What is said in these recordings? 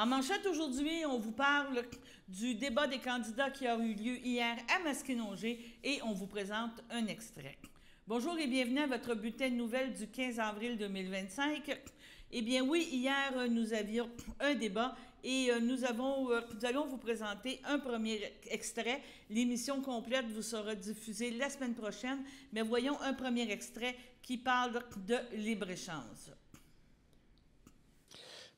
En manchette aujourd'hui, on vous parle du débat des candidats qui a eu lieu hier à Maskinongé et on vous présente un extrait. Bonjour et bienvenue à votre bulletin de nouvelles du 15 avril 2025. Eh bien oui, hier, nous avions un débat et nous allons vous présenter un premier extrait. L'émission complète vous sera diffusée la semaine prochaine, mais voyons un premier extrait qui parle de libre-échange.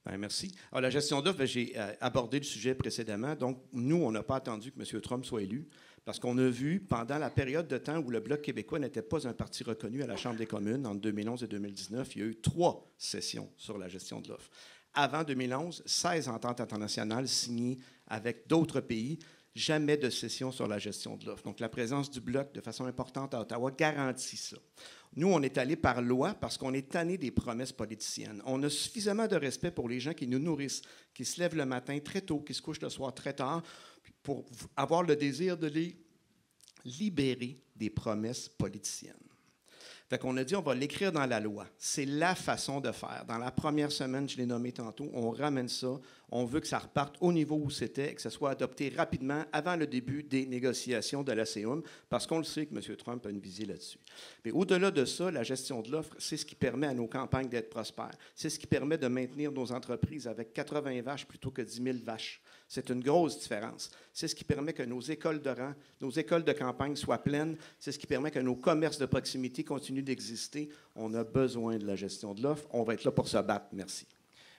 Bien, merci. Alors, la gestion d'offres, j'ai abordé le sujet précédemment. Donc, nous, on n'a pas attendu que M. Trump soit élu parce qu'on a vu, pendant la période de temps où le Bloc québécois n'était pas un parti reconnu à la Chambre des communes, entre 2011 et 2019, il y a eu 3 sessions sur la gestion de l'offre. Avant 2011, 16 ententes internationales signées avec d'autres pays, jamais de session sur la gestion de l'offre. Donc, la présence du Bloc, de façon importante à Ottawa, garantit ça. Nous, on est allé par loi parce qu'on est tanné des promesses politiciennes. On a suffisamment de respect pour les gens qui nous nourrissent, qui se lèvent le matin très tôt, qui se couchent le soir très tard, pour avoir le désir de les libérer des promesses politiciennes. Fait qu'on a dit, on va l'écrire dans la loi. C'est la façon de faire. Dans la première semaine, je l'ai nommé tantôt, on ramène ça. On veut que ça reparte au niveau où c'était et que ça soit adopté rapidement avant le début des négociations de la CEUM, parce qu'on le sait que M. Trump a une visée là-dessus. Mais au-delà de ça, la gestion de l'offre, c'est ce qui permet à nos campagnes d'être prospères. C'est ce qui permet de maintenir nos entreprises avec 80 vaches plutôt que 10 000 vaches. C'est une grosse différence. C'est ce qui permet que nos écoles de rang, nos écoles de campagne soient pleines. C'est ce qui permet que nos commerces de proximité continuent d'exister. On a besoin de la gestion de l'offre. On va être là pour se battre. Merci.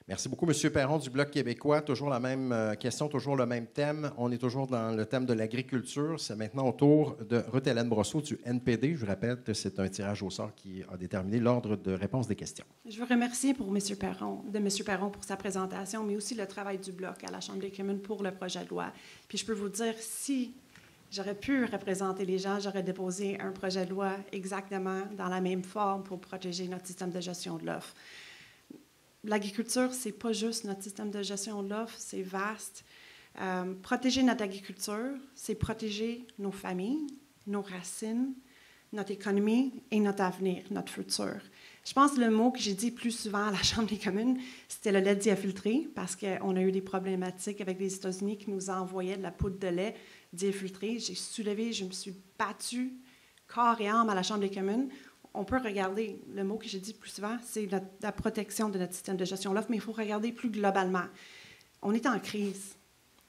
Merci beaucoup, M. Perron du Bloc québécois. Toujours la même question, toujours le même thème. On est toujours dans le thème de l'agriculture. C'est maintenant au tour de Ruth-Hélène Brosseau du NPD. Je vous rappelle que c'est un tirage au sort qui a déterminé l'ordre de réponse des questions. Je veux remercier pour M. Perron pour sa présentation, mais aussi le travail du Bloc à la Chambre des communes pour le projet de loi. Puis je peux vous dire, si j'aurais pu représenter les gens, j'aurais déposé un projet de loi exactement dans la même forme pour protéger notre système de gestion de l'offre. L'agriculture, ce n'est pas juste notre système de gestion de l'offre, c'est vaste. Protéger notre agriculture, c'est protéger nos familles, nos racines, notre économie et notre avenir, notre futur. Je pense que le mot que j'ai dit plus souvent à la Chambre des communes, c'était le lait diafiltré, parce qu'on a eu des problématiques avec les États-Unis qui nous envoyaient de la poudre de lait diafiltrée. J'ai soulevé, je me suis battue corps et âme à la Chambre des communes. On peut regarder, le mot que j'ai dit plus souvent, c'est la protection de notre système de gestion de l'offre, mais il faut regarder plus globalement. On est en crise.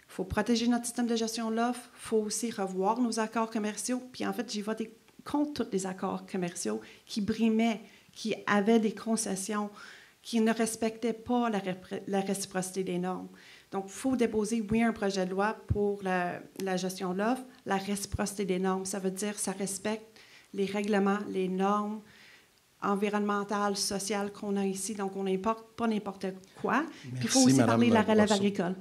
Il faut protéger notre système de gestion de l'offre. Il faut aussi revoir nos accords commerciaux. Puis en fait, j'ai voté contre tous les accords commerciaux qui brimaient, qui avaient des concessions, qui ne respectaient pas la réciprocité des normes. Donc, il faut déposer, oui, un projet de loi pour la gestion de l'offre. La réciprocité des normes, ça veut dire que ça respecte les règlements, les normes environnementales, sociales qu'on a ici. Donc, on n'importe pas n'importe quoi. Puis, il faut aussi parler de la relève agricole.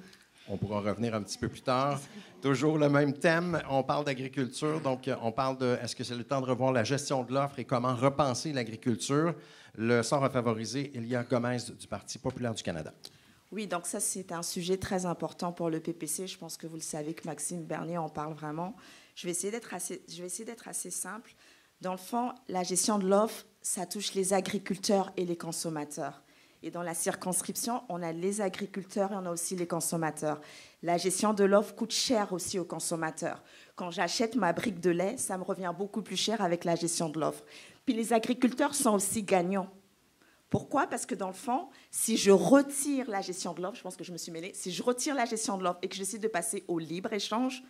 On pourra revenir un petit peu plus tard. Toujours le même thème. On parle d'agriculture. Donc, on parle de est-ce que c'est le temps de revoir la gestion de l'offre et comment repenser l'agriculture. Le sort a favorisé Elia Gomez du Parti populaire du Canada. Oui, donc ça, c'est un sujet très important pour le PPC. Je pense que vous le savez que Maxime Bernier en parle vraiment. Je vais essayer d'être assez simple. Dans le fond, la gestion de l'offre, ça touche les agriculteurs et les consommateurs. Et dans la circonscription, on a les agriculteurs et on a aussi les consommateurs. La gestion de l'offre coûte cher aussi aux consommateurs. Quand j'achète ma brique de lait, ça me revient beaucoup plus cher avec la gestion de l'offre. Puis les agriculteurs sont aussi gagnants. Pourquoi? Parce que dans le fond, si je retire la gestion de l'offre, je pense que je me suis mêlée, si je retire la gestion de l'offre et que j'essaie de passer au libre-échange,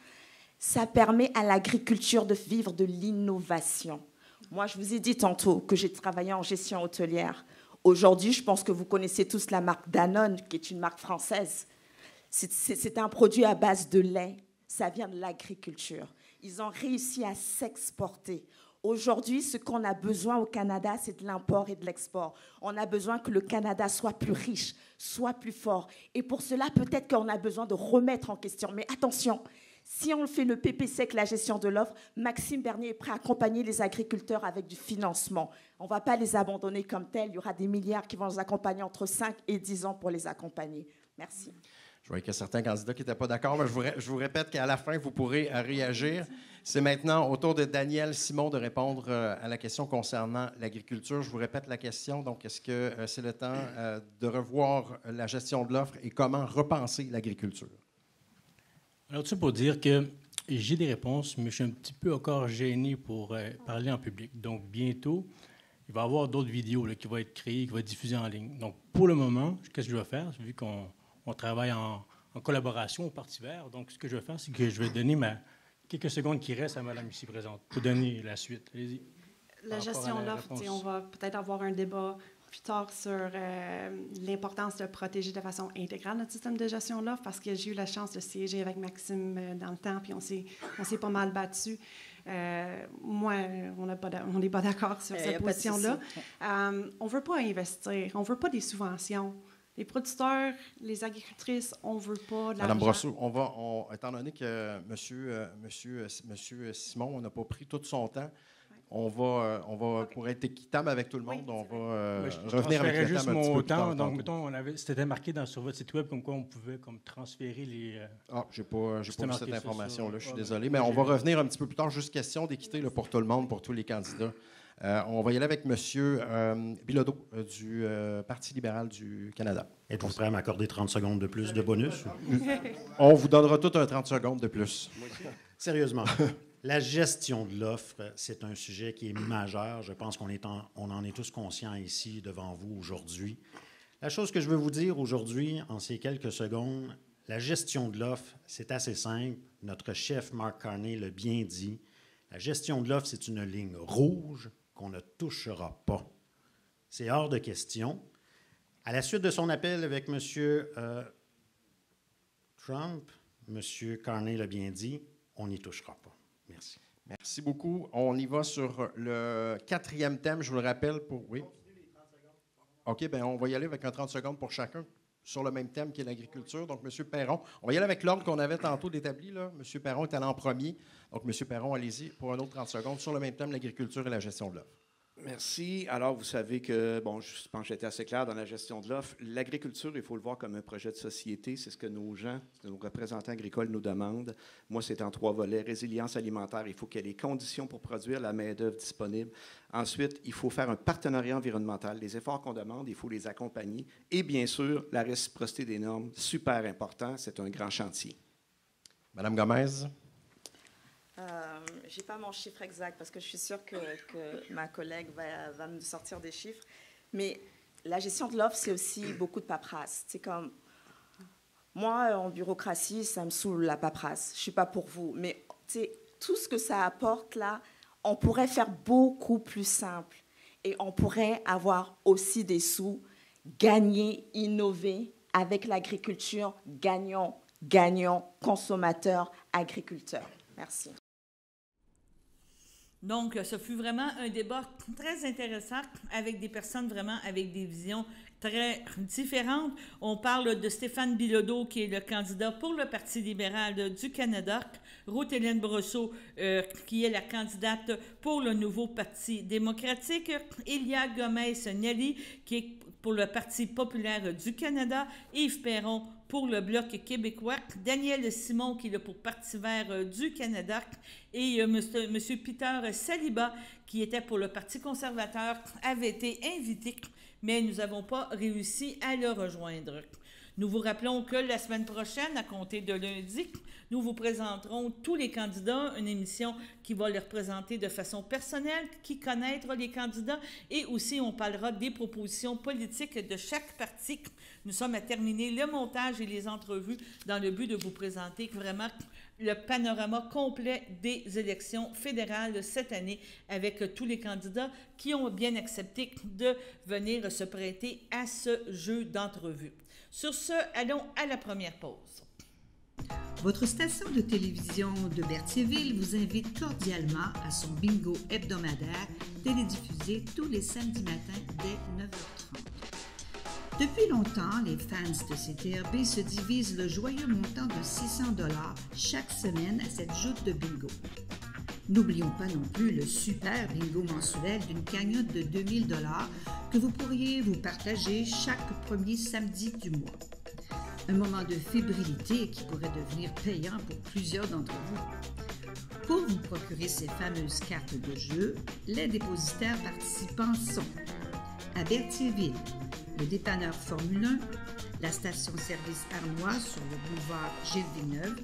ça permet à l'agriculture de vivre de l'innovation. Moi, je vous ai dit tantôt que j'ai travaillé en gestion hôtelière. Aujourd'hui, je pense que vous connaissez tous la marque Danone, qui est une marque française. C'est un produit à base de lait. Ça vient de l'agriculture. Ils ont réussi à s'exporter. Aujourd'hui, ce qu'on a besoin au Canada, c'est de l'import et de l'export. On a besoin que le Canada soit plus riche, soit plus fort. Et pour cela, peut-être qu'on a besoin de remettre en question. Mais attention, si on fait le PPC avec la gestion de l'offre, Maxime Bernier est prêt à accompagner les agriculteurs avec du financement. On ne va pas les abandonner comme tels. Il y aura des milliards qui vont les accompagner entre 5 et 10 ans pour les accompagner. Merci. Je voyais qu'il y a certains candidats qui n'étaient pas d'accord, mais je vous répète qu'à la fin, vous pourrez réagir. C'est maintenant au tour de Daniel Simon de répondre à la question concernant l'agriculture. Je vous répète la question. Donc, est-ce que c'est le temps de revoir la gestion de l'offre et comment repenser l'agriculture? Alors, tout ça pour dire que j'ai des réponses, mais je suis un petit peu encore gêné pour parler en public. Donc, bientôt, il va y avoir d'autres vidéos là, qui vont être créées, qui vont être diffusées en ligne. Donc, pour le moment, qu'est-ce que je vais faire? Vu qu'on travaille en collaboration au Parti vert, donc ce que je vais faire, c'est que je vais donner quelques secondes qui restent à Mme ici présente pour donner la suite. Allez-y. La gestion de l'offre, on va peut-être avoir un débat plus tard sur l'importance de protéger de façon intégrale notre système de gestion de l'offre, parce que j'ai eu la chance de siéger avec Maxime dans le temps, puis on s'est pas mal battu. Moi, on n'est pas d'accord sur cette position-là. On ne veut pas investir, on ne veut pas des subventions. Les producteurs, les agricultrices, on ne veut pas de l'argent. Madame Brosseau, étant donné que Monsieur Simon n'a pas pris tout son temps, on va okay. Pour être équitable avec tout le monde, on va revenir avec le juste temps un petit peu plus tard. Donc, mettons, c'était marqué sur votre site web comme quoi on pouvait transférer les... j'ai pas vu cette information-là, je suis désolé. Mais on va revenir un petit peu plus tard. Juste question d'équité pour tout le monde, pour tous les candidats. On va y aller avec M. Bilodeau du Parti libéral du Canada. Êtes-vous prêt à m'accorder 30 secondes de plus de bonus? On vous donnera tout un 30 secondes de plus. Sérieusement, la gestion de l'offre, c'est un sujet qui est majeur. Je pense qu'on en est tous conscients ici devant vous aujourd'hui. La chose que je veux vous dire aujourd'hui, en ces quelques secondes, la gestion de l'offre, c'est assez simple. Notre chef Mark Carney l'a bien dit. La gestion de l'offre, c'est une ligne rouge qu'on ne touchera pas. C'est hors de question. À la suite de son appel avec M. Trump, M. Carney l'a bien dit, on n'y touchera pas. Merci. Merci beaucoup. On y va sur le 4e thème, je vous le rappelle. Oui. OK, bien, on va y aller avec un 30 secondes pour chacun sur le même thème qui est l'agriculture. Donc, M. Perron, on va y aller avec l'ordre qu'on avait tantôt d'établi. Là. M. Perron est allé en premier. Donc, M. Perron, allez-y pour un autre 30 secondes sur le même thème, l'agriculture et la gestion de l'offre. Merci. Alors, vous savez que, je pense que j'étais assez clair dans la gestion de l'offre. L'agriculture, il faut le voir comme un projet de société. C'est ce que nos représentants agricoles nous demandent. Moi, c'est en 3 volets. Résilience alimentaire, il faut qu'il y ait les conditions pour produire la main-d'œuvre disponible. Ensuite, il faut faire un partenariat environnemental. Les efforts qu'on demande, il faut les accompagner. Et bien sûr, la réciprocité des normes, super important. C'est un grand chantier. Madame Gomez. Je n'ai pas mon chiffre exact parce que je suis sûre que ma collègue va me sortir des chiffres. Mais la gestion de l'offre, c'est aussi beaucoup de paperasse. C'est comme, moi, en bureaucratie, ça me saoule la paperasse. Je ne suis pas pour vous. Mais tout ce que ça apporte là, on pourrait faire beaucoup plus simple. Et on pourrait avoir aussi des sous, gagner, innover avec l'agriculture, gagnant, consommateur, agriculteur. Merci. Donc, ce fut vraiment un débat très intéressant avec des personnes vraiment avec des visions très différentes. On parle de Stéphane Bilodeau, qui est le candidat pour le Parti libéral du Canada, Ruth-Hélène Brosseau, qui est la candidate pour le nouveau Parti démocratique, Ilia Gomez-Nelly, qui est pour le Parti populaire du Canada, Yves Perron pour le Bloc québécois, Daniel Simon, qui est pour Parti vert du Canada, et M. Peter Saliba, qui était pour le Parti conservateur, avait été invité, mais nous n'avons pas réussi à le rejoindre. Nous vous rappelons que la semaine prochaine, à compter de lundi, nous vous présenterons tous les candidats, une émission qui va les représenter de façon personnelle, qui connaîtra les candidats, et aussi on parlera des propositions politiques de chaque parti. Nous sommes à terminer le montage et les entrevues dans le but de vous présenter vraiment le panorama complet des élections fédérales cette année avec tous les candidats qui ont bien accepté de venir se prêter à ce jeu d'entrevue. Sur ce, allons à la première pause. Votre station de télévision de Berthierville vous invite cordialement à son bingo hebdomadaire télédiffusé tous les samedis matins dès 9h30. Depuis longtemps, les fans de CTRB se divisent le joyeux montant de 600 $ chaque semaine à cette joute de bingo. N'oublions pas non plus le super bingo mensuel d'une cagnotte de 2000 $ que vous pourriez vous partager chaque premier samedi du mois. Un moment de fébrilité qui pourrait devenir payant pour plusieurs d'entre vous. Pour vous procurer ces fameuses cartes de jeu, les dépositaires participants sont à Berthierville, le dépanneur Formule 1, la station-service Arnois sur le boulevard Gilles Villeneuve,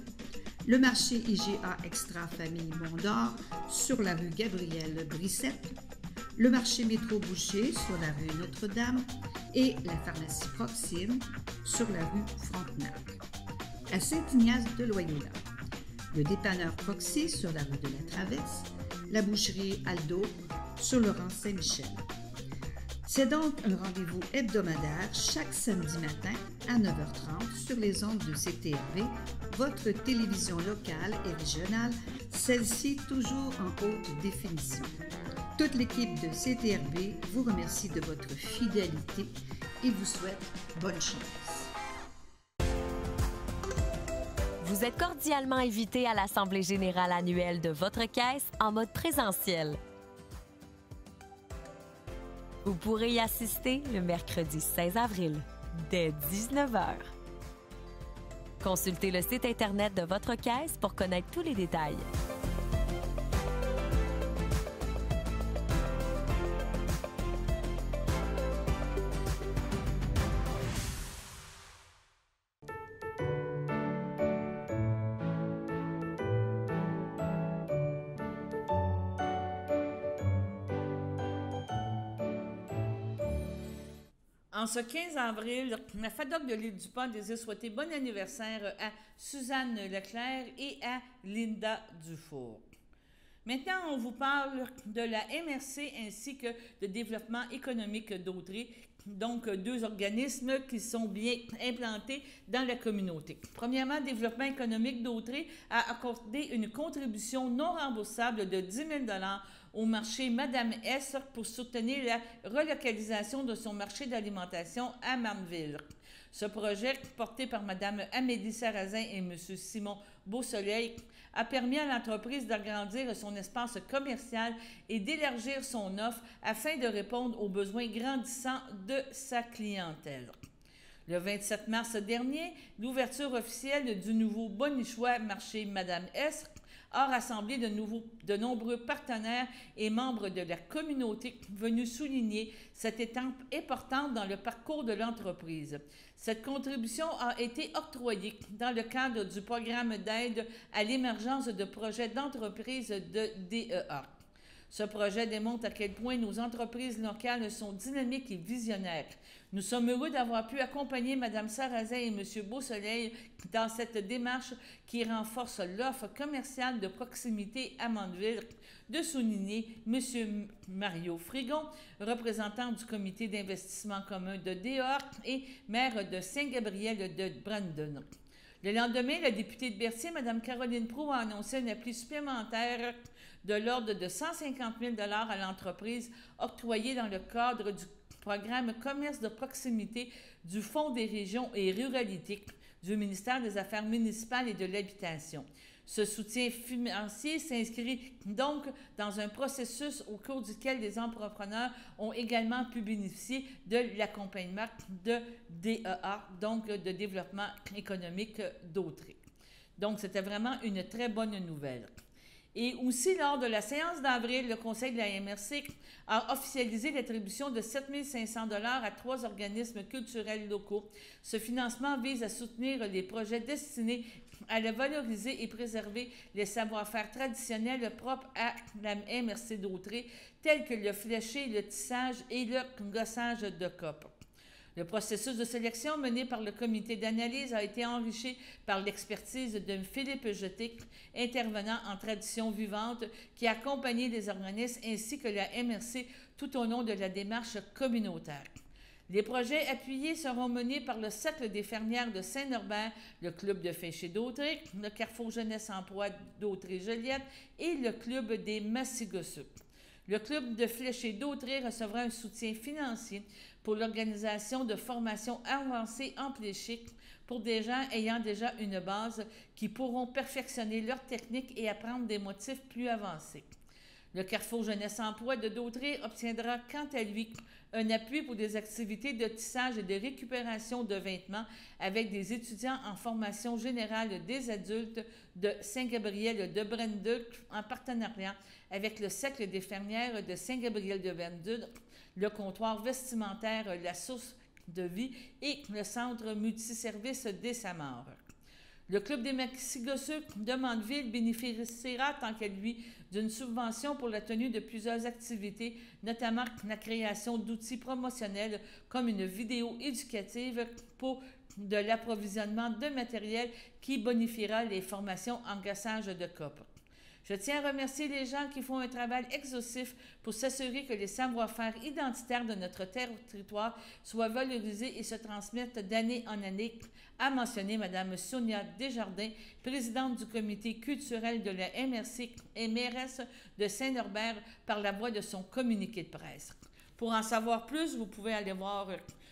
le marché IGA Extra Famille Mont-d'Or sur la rue Gabrielle Brissette, le marché Métro Boucher sur la rue Notre-Dame et la pharmacie Proxime sur la rue Frontenac. À Saint-Ignace de Loyola, le dépanneur Proxy sur la rue de la Traverse, la boucherie Aldo sur le rang Saint-Michel. C'est donc un rendez-vous hebdomadaire chaque samedi matin à 9h30 sur les ondes de CTRV, votre télévision locale et régionale, celle-ci toujours en haute définition. Toute l'équipe de CTRB vous remercie de votre fidélité et vous souhaite bonne chance. Vous êtes cordialement invité à l'Assemblée générale annuelle de votre caisse en mode présentiel. Vous pourrez y assister le mercredi 16 avril, dès 19h. Consultez le site Internet de votre caisse pour connaître tous les détails. En ce 15 avril, la FADOC de l'île du Pas désire souhaiter bon anniversaire à Suzanne Leclerc et à Linda Dufour. Maintenant, on vous parle de la MRC ainsi que de Développement économique d'Autrey, donc deux organismes qui sont bien implantés dans la communauté. Premièrement, Développement économique d'Autrey a accordé une contribution non remboursable de 10 000 $ au marché Madame S pour soutenir la relocalisation de son marché d'alimentation à Marneville. Ce projet, porté par Mme Amélie Sarrazin et M. Simon Beausoleil, a permis à l'entreprise d'agrandir son espace commercial et d'élargir son offre afin de répondre aux besoins grandissants de sa clientèle. Le 27 mars dernier, l'ouverture officielle du nouveau Bonichois marché Madame S a rassemblé de nombreux partenaires et membres de la communauté venus souligner cette étape importante dans le parcours de l'entreprise. Cette contribution a été octroyée dans le cadre du programme d'aide à l'émergence de projets d'entreprise de DEA. Ce projet démontre à quel point nos entreprises locales sont dynamiques et visionnaires. Nous sommes heureux d'avoir pu accompagner Mme Sarrazin et M. Beausoleil dans cette démarche qui renforce l'offre commerciale de proximité à Mandeville, de souligner M. Mario Frigon, représentant du comité d'investissement commun de DEA et maire de Saint-Gabriel de Brandon. Le lendemain, la députée de Berthier, Mme Caroline Proulx, a annoncé un appui supplémentaire de l'ordre de 150 000 $ à l'entreprise octroyé dans le cadre du programme Commerce de proximité du Fonds des régions et ruralités du ministère des Affaires municipales et de l'Habitation. Ce soutien financier s'inscrit donc dans un processus au cours duquel les entrepreneurs ont également pu bénéficier de l'accompagnement de DEA, donc de Développement économique d'Autrey. Donc, c'était vraiment une très bonne nouvelle. Et aussi, lors de la séance d'avril, le Conseil de la MRC a officialisé l'attribution de 7 500 $ à 3 organismes culturels locaux. Ce financement vise à soutenir les projets destinés à la valoriser et préserver les savoir-faire traditionnels propres à la MRC d'Autrey, tels que le fléché, le tissage et le gossage de cope. Le processus de sélection mené par le comité d'analyse a été enrichi par l'expertise de Philippe Jeté, intervenant en tradition vivante, qui a accompagné les organismes ainsi que la MRC tout au long de la démarche communautaire. Les projets appuyés seront menés par le Cercle des fermières de Saint-Norbert, le Club de Fléché d'Autrey, le Carrefour Jeunesse Emploi d'Autrey-Joliette et le Club des Massigosseux. Le Club de Fléché d'Autrey recevra un soutien financier pour l'organisation de formations avancées en fléché pour des gens ayant déjà une base qui pourront perfectionner leur technique et apprendre des motifs plus avancés. Le Carrefour Jeunesse Emploi de Dautré obtiendra quant à lui un appui pour des activités de tissage et de récupération de vêtements avec des étudiants en formation générale des adultes de Saint-Gabriel de Brenduc en partenariat avec le Cercle des fermières de Saint-Gabriel de Brenduc, le comptoir vestimentaire La Source de Vie et le Centre multiservice des Samars. Le Club des Maxigosseux de Mandeville bénéficiera, tant qu'à lui, d'une subvention pour la tenue de plusieurs activités, notamment la création d'outils promotionnels comme une vidéo éducative pour de l'approvisionnement de matériel qui bonifiera les formations en gassage de cope. Je tiens à remercier les gens qui font un travail exhaustif pour s'assurer que les savoir-faire identitaires de notre territoire soient valorisés et se transmettent d'année en année, a mentionné Mme Sonia Desjardins, présidente du comité culturel de la MRC et mairesse de Saint-Norbert, par la voix de son communiqué de presse. Pour en savoir plus, vous pouvez aller voir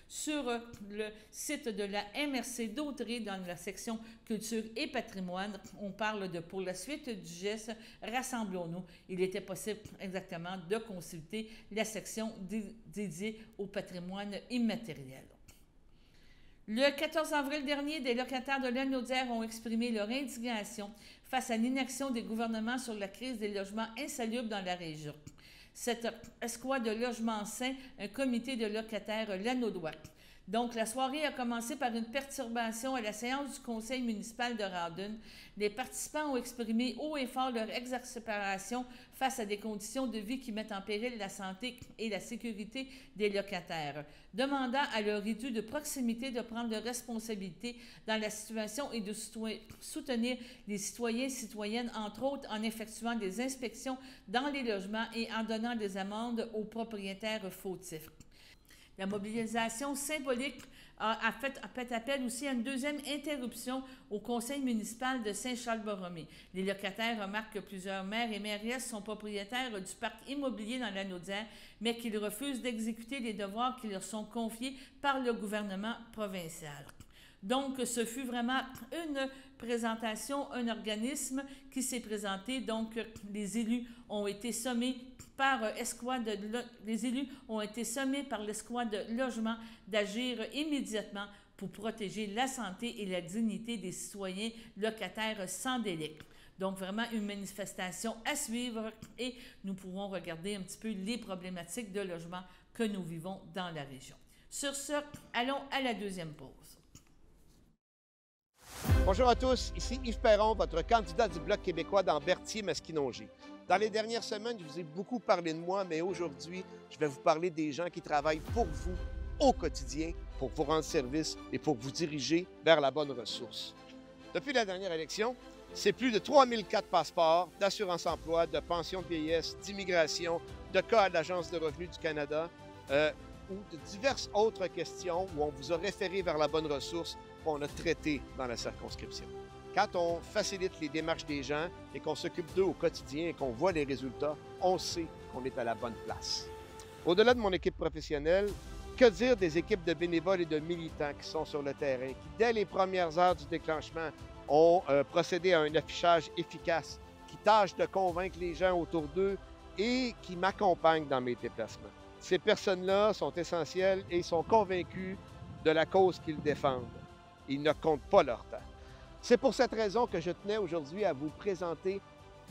sur le site de la MRC d'Autré dans la section Culture et patrimoine. On parle de « Pour la suite du geste, rassemblons-nous ». Il était possible exactement de consulter la section dédiée au patrimoine immatériel. Le 14 avril dernier, des locataires de Lanaudière ont exprimé leur indignation face à l'inaction des gouvernements sur la crise des logements insalubres dans la région. Cette escouade de logements sains, un comité de locataires lanaudois. Donc, la soirée a commencé par une perturbation à la séance du conseil municipal de Rawdon. Les participants ont exprimé haut et fort leur exaspération face à des conditions de vie qui mettent en péril la santé et la sécurité des locataires, demandant à leur élu de proximité de prendre leurs responsabilités dans la situation et de soutenir les citoyens et citoyennes, entre autres en effectuant des inspections dans les logements et en donnant des amendes aux propriétaires fautifs. La mobilisation symbolique a fait appel aussi à une deuxième interruption au conseil municipal de Saint-Charles-Borromée. Les locataires remarquent que plusieurs maires et mairesses sont propriétaires du parc immobilier dans Lanaudière, mais qu'ils refusent d'exécuter les devoirs qui leur sont confiés par le gouvernement provincial. Donc, ce fut vraiment une présentation, un organisme qui s'est présenté. Donc, les élus ont été sommés par l'escouade logement d'agir immédiatement pour protéger la santé et la dignité des citoyens locataires sans délai. Donc, vraiment une manifestation à suivre et nous pourrons regarder un petit peu les problématiques de logement que nous vivons dans la région. Sur ce, allons à la deuxième pause. Bonjour à tous, ici Yves Perron, votre candidat du Bloc québécois dans Berthier-Masquinongé. Dans les dernières semaines, je vous ai beaucoup parlé de moi, mais aujourd'hui, je vais vous parler des gens qui travaillent pour vous au quotidien, pour vous rendre service et pour vous diriger vers la bonne ressource. Depuis la dernière élection, c'est plus de 3004 passeports d'assurance-emploi, de pension de vieillesse, d'immigration, de cas à l'Agence de revenus du Canada ou de diverses autres questions où on vous a référé vers la bonne ressource qu'on a traité dans la circonscription. Quand on facilite les démarches des gens et qu'on s'occupe d'eux au quotidien et qu'on voit les résultats, on sait qu'on est à la bonne place. Au-delà de mon équipe professionnelle, que dire des équipes de bénévoles et de militants qui sont sur le terrain, qui, dès les premières heures du déclenchement, ont procédé à un affichage efficace, qui tâche de convaincre les gens autour d'eux et qui m'accompagnent dans mes déplacements. Ces personnes-là sont essentielles et sont convaincus de la cause qu'ils défendent. Ils ne comptent pas leur temps. C'est pour cette raison que je tenais aujourd'hui à vous présenter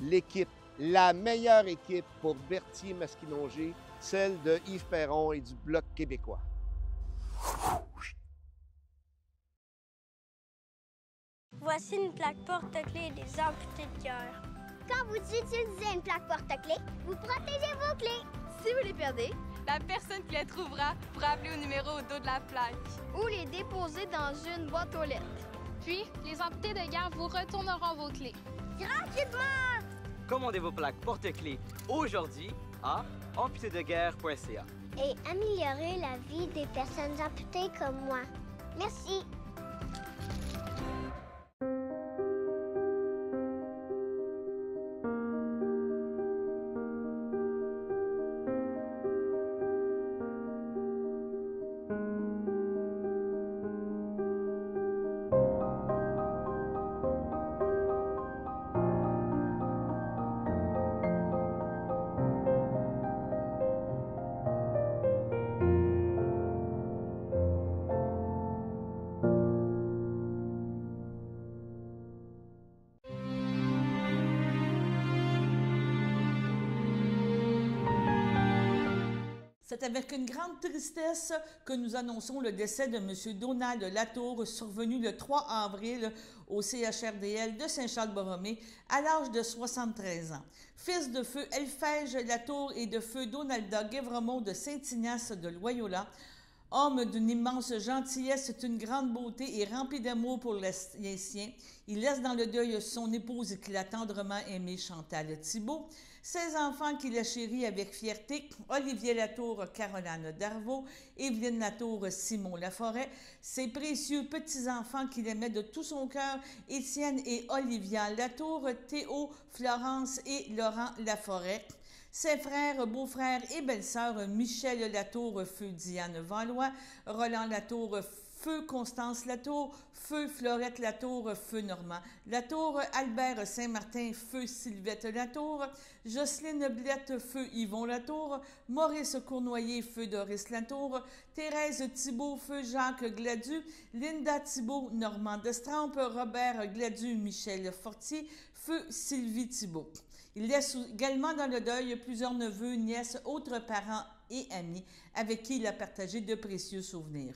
l'équipe, la meilleure équipe pour Berthier-Masquinongé, celle de Yves Perron et du Bloc québécois. Voici une plaque porte-clés des amputés de cœur. Quand vous utilisez une plaque porte-clés, vous protégez vos clés. Si vous les perdez, la personne qui les trouvera pourra appeler au numéro au dos de la plaque. Ou les déposer dans une boîte aux lettres. Puis, les amputés de guerre vous retourneront vos clés. Gratuitement! Commandez vos plaques porte-clés aujourd'hui à amputédeguerre.ca. Et améliorez la vie des personnes amputées comme moi. Merci! C'est avec une grande tristesse que nous annonçons le décès de M. Donald Latour, survenu le 3 avril au CHRDL de Saint-Charles-Borromée à l'âge de 73 ans. Fils de feu Elfège Latour et de feu Donalda Guévremont de Saint-Ignace de Loyola, homme d'une immense gentillesse, d'une grande beauté et rempli d'amour pour les siens, il laisse dans le deuil son épouse qu'il a tendrement aimée, Chantal Thibault, ses enfants qu'il a chéris avec fierté, Olivier Latour, Caroline Darvaux, Évelyne Latour, Simon Laforêt, ses précieux petits-enfants qu'il aimait de tout son cœur, Étienne et Olivia Latour, Théo, Florence et Laurent Laforêt, ses frères, beaux-frères et belles-sœurs, Michel Latour, feu Diane Valois, Roland Latour, feu Constance Latour, feu Florette Latour, feu Normand Latour, Albert Saint-Martin, feu Sylvette Latour, Jocelyne Blette, feu Yvon Latour, Maurice Cournoyer, feu Doris Latour, Thérèse Thibault, feu Jacques Gladu, Linda Thibault, Normand Destrampe, Robert Gladu, Michel Fortier, feu Sylvie Thibault. Il laisse également dans le deuil plusieurs neveux, nièces, autres parents et amis avec qui il a partagé de précieux souvenirs.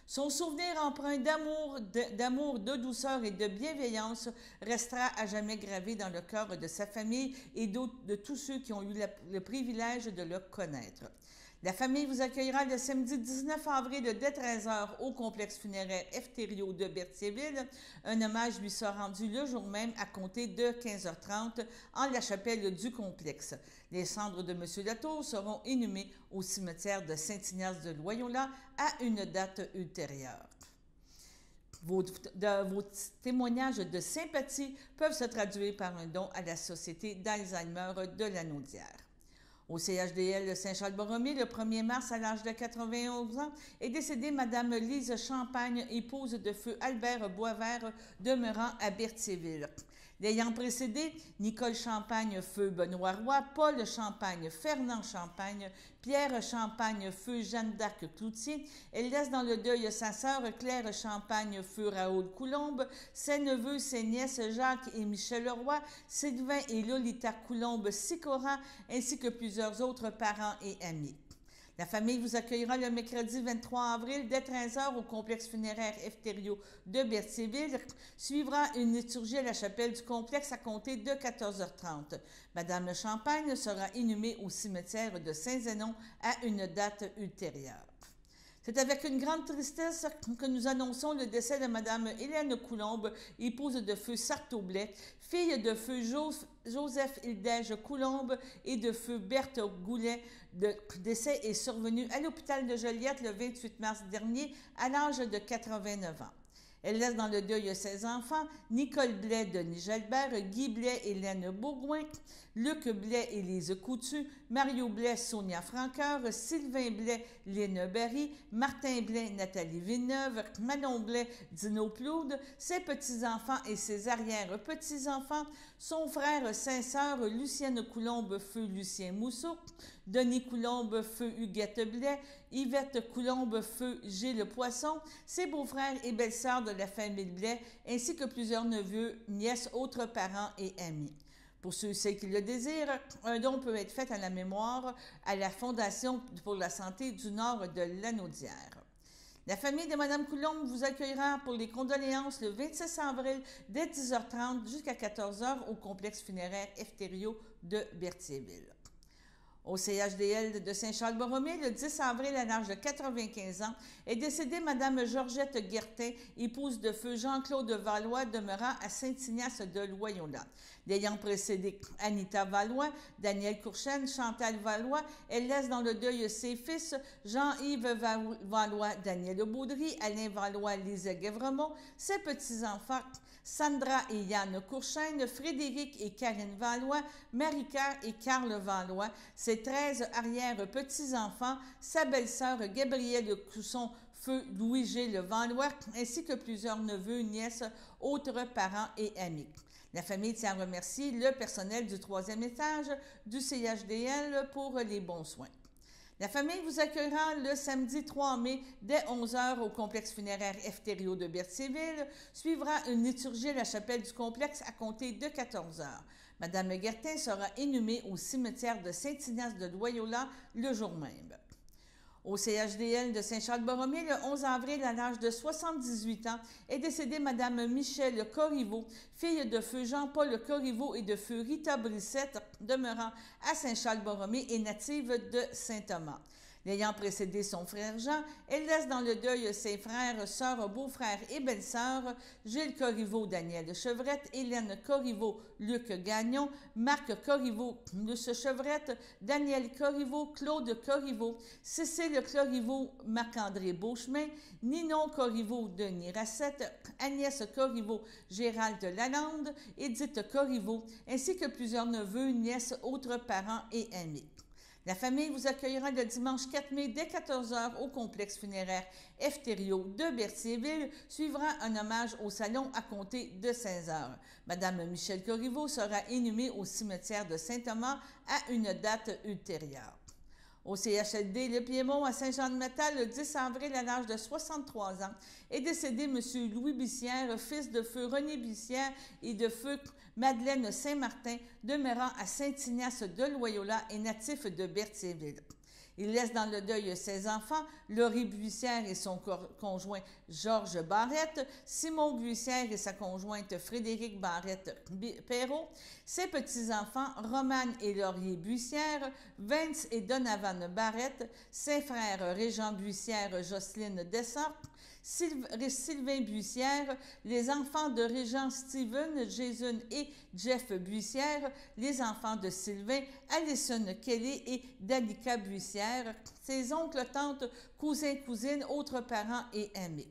Son souvenir empreint d'amour, de douceur et de bienveillance restera à jamais gravé dans le cœur de sa famille et de tous ceux qui ont eu le privilège de le connaître. La famille vous accueillera le samedi 19 avril dès 13h au complexe funéraire F. Thériault de Berthierville. Un hommage lui sera rendu le jour même à compter de 15h30 en la chapelle du complexe. Les cendres de M. Latour seront inhumées au cimetière de Saint-Ignace de Loyola à une date ultérieure. Vos témoignages de sympathie peuvent se traduire par un don à la Société d'Alzheimer de Lanaudière. Au CHDL Saint-Charles-Borromée, le 1er mars, à l'âge de 91 ans, est décédée Mme Lise Champagne, épouse de feu Albert Boisvert, demeurant à Berthierville. L'ayant précédé, Nicole Champagne, feu Benoît Roy, Paul Champagne, Fernand Champagne, Pierre Champagne, feu Jeanne d'Arc Cloutier. Elle laisse dans le deuil sa sœur Claire Champagne, feu Raoul Coulombe, ses neveux, ses nièces Jacques et Michel Leroy, Sylvain et Lolita Coulombe-Sicora, ainsi que plusieurs autres parents et amis. La famille vous accueillera le mercredi 23 avril dès 13h au complexe funéraire F. Thériault de Berthierville. Suivra une liturgie à la chapelle du complexe à compter de 14h30. Madame Champagne sera inhumée au cimetière de Saint-Zénon à une date ultérieure. C'est avec une grande tristesse que nous annonçons le décès de Mme Hélène Coulombe, épouse de feu Sarteau-Blais, fille de feu Joseph Hildège Coulombe et de feu Berthe Goulet. Le décès est survenu à l'hôpital de Joliette le 28 mars dernier à l'âge de 89 ans. Elle laisse dans le deuil ses enfants, Nicole Blais, Denis Jalbert, Guy Blais, Hélène Bourgoin, Luc Blais, Élise Coutu, Mario Blais, Sonia Franqueur, Sylvain Blais, Lynne Barry, Martin Blais, Nathalie Villeneuve, Manon Blais, Dino Ploude, ses petits-enfants et ses arrière-petits-enfants, son frère, sa sœur, Lucienne Coulombe, feu Lucien Mousseau, Denis Coulombe, feu Huguette Blais, Yvette Coulombe, feu Gilles Poisson, ses beaux-frères et belles-sœurs de la famille Blais, ainsi que plusieurs neveux, nièces, autres parents et amis. Pour ceux et celles qui le désirent, un don peut être fait à la mémoire à la Fondation pour la santé du Nord de Lanaudière. La famille de Mme Coulombe vous accueillera pour les condoléances le 26 avril dès 10h30 jusqu'à 14h au complexe funéraire F. Thériault de Berthierville. Au CHDL de Saint-Charles-Borromée, le 10 avril, à l'âge de 95 ans, est décédée Mme Georgette Guertin, épouse de feu Jean-Claude Valois, demeurant à Saint-Ignace de Loyola. L'ayant précédée Anita Valois, Daniel Courchaine, Chantal Valois, elle laisse dans le deuil ses fils Jean-Yves Valois, Daniel Baudry, Alain Valois, Lisa Guévremont, ses petits-enfants Sandra et Yann Courchaine, Frédéric et Karine Valois, Marie-Cœur et Carl Valois, ses 13 arrière-petits-enfants, sa belle-sœur Gabrielle Cusson, feu Louis-Gilles Valois, ainsi que plusieurs neveux, nièces, autres parents et amis. La famille tient à remercier le personnel du 3e étage du CHDL pour les bons soins. La famille vous accueillera le samedi 3 mai dès 11h au complexe funéraire F. Thériault de Berthierville. Suivra une liturgie à la chapelle du complexe à compter de 14h. Madame Guertin sera inhumée au cimetière de Saint-Ignace de Loyola le jour même. Au CHDL de Saint-Charles-Borromée, le 11 avril, à l'âge de 78 ans, est décédée Mme Michelle Corriveau, fille de feu Jean-Paul Corriveau et de feu Rita Brissette, demeurant à Saint-Charles-Borromée et native de Saint-Thomas. L'ayant précédé son frère Jean, elle laisse dans le deuil ses frères, sœurs, beaux-frères et belles-sœurs, Gilles Corriveau, Daniel Chevrette, Hélène Corriveau, Luc Gagnon, Marc Corriveau, Luce Chevrette, Daniel Corriveau, Claude Corriveau, Cécile Corriveau, Marc-André Beauchemin, Ninon Corriveau, Denis Rassette, Agnès Corriveau, Gérald Lalande, Édith Corriveau, ainsi que plusieurs neveux, nièces, autres parents et amis. La famille vous accueillera le dimanche 4 mai dès 14h au complexe funéraire Efterio de Berthierville. Suivra un hommage au salon à compter de 16h. Madame Michelle Corriveau sera inhumée au cimetière de Saint-Thomas à une date ultérieure. Au CHLD Le Piémont à Saint-Jean-de-Métal, le 10 avril, à l'âge de 63 ans, est décédé M. Louis Bissière, fils de feu René Bissière et de feu Madeleine Saint-Martin, demeurant à Saint-Ignace de Loyola et natif de Berthierville. Il laisse dans le deuil ses enfants, Laurie Buissière et son conjoint Georges Barrette, Simon Buissière et sa conjointe Frédéric Barrette-Perrault, ses petits-enfants Romane et Laurier Buissière, Vince et Donovan Barrette, ses frères Régent Buissière, Jocelyne Dessortes, Sylvain Buissière, les enfants de Régent Steven, Jason et Jeff Buissière, les enfants de Sylvain, Alison Kelly et Danica Buissière, ses oncles, tantes, cousins, cousines, autres parents et amis.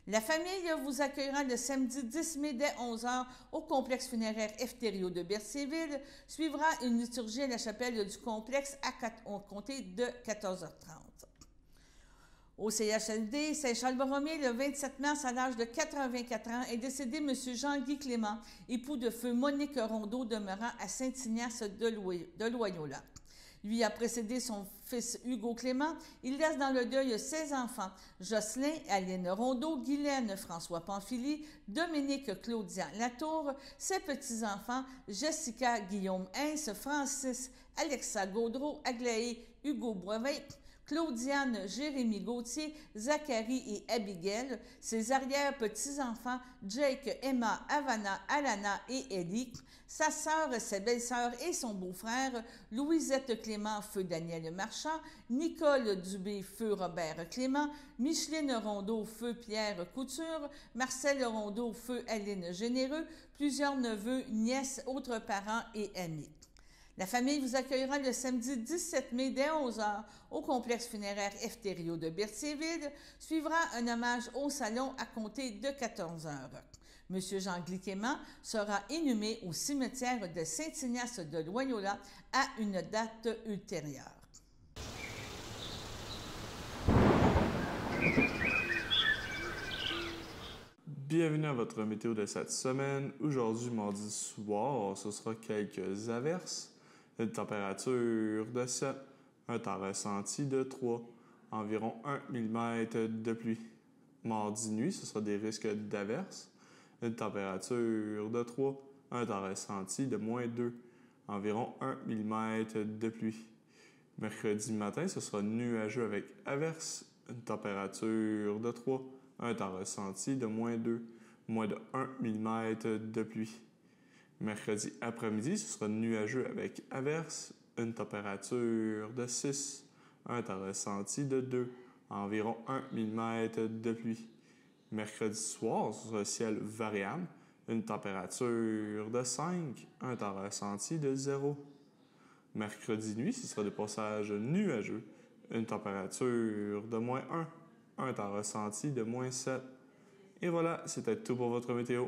La famille vous accueillera le samedi 10 mai dès 11h au complexe funéraire Efterio de Berthierville. Suivra une liturgie à la chapelle du complexe au compter de 14h30. Au CHLD Saint-Charles-Borromée, le 27 mars, à l'âge de 84 ans, est décédé M. Jean-Guy Clément, époux de feu Monique Rondeau, demeurant à Saint-Ignace de Loyola. Lui a précédé son fils Hugo Clément. Il laisse dans le deuil ses enfants, Jocelyn, Aline Rondeau, Guylaine, François Pamphili, Dominique Claudia Latour, ses petits-enfants, Jessica Guillaume Hens, Francis, Alexa Gaudreau, Aglaé, Hugo Boivin, Claudiane, Jérémy Gauthier, Zachary et Abigail, ses arrière-petits-enfants, Jake, Emma, Havana, Alana et Ellie, sa sœur, ses belles-sœurs et son beau-frère, Louisette Clément, feu Daniel Marchand, Nicole Dubé, feu Robert Clément, Micheline Rondeau, feu Pierre Couture, Marcel Rondeau, feu Aline Généreux, plusieurs neveux, nièces, autres parents et amis. La famille vous accueillera le samedi 17 mai dès 11h au complexe funéraire Efterio de Berthierville. Suivra un hommage au salon à compter de 14h. M. Jean-Guy Clément sera inhumé au cimetière de Saint-Ignace de Loyola à une date ultérieure. Bienvenue à votre météo de cette semaine. Aujourd'hui, mardi soir, ce sera quelques averses. Une température de 7, un temps ressenti de 3, environ 1 mm de pluie. Mardi nuit, ce sera des risques d'averses. Une température de 3, un temps ressenti de moins 2, environ 1 mm de pluie. Mercredi matin, ce sera nuageux avec averses. Une température de 3, un temps ressenti de moins 2, moins de 1 mm de pluie. Mercredi après-midi, ce sera nuageux avec averses, une température de 6, un temps ressenti de 2, environ 1 mm de pluie. Mercredi soir, ce sera ciel variable, une température de 5, un temps ressenti de 0. Mercredi nuit, ce sera des passages nuageux, une température de moins 1, un temps ressenti de moins 7. Et voilà, c'était tout pour votre météo.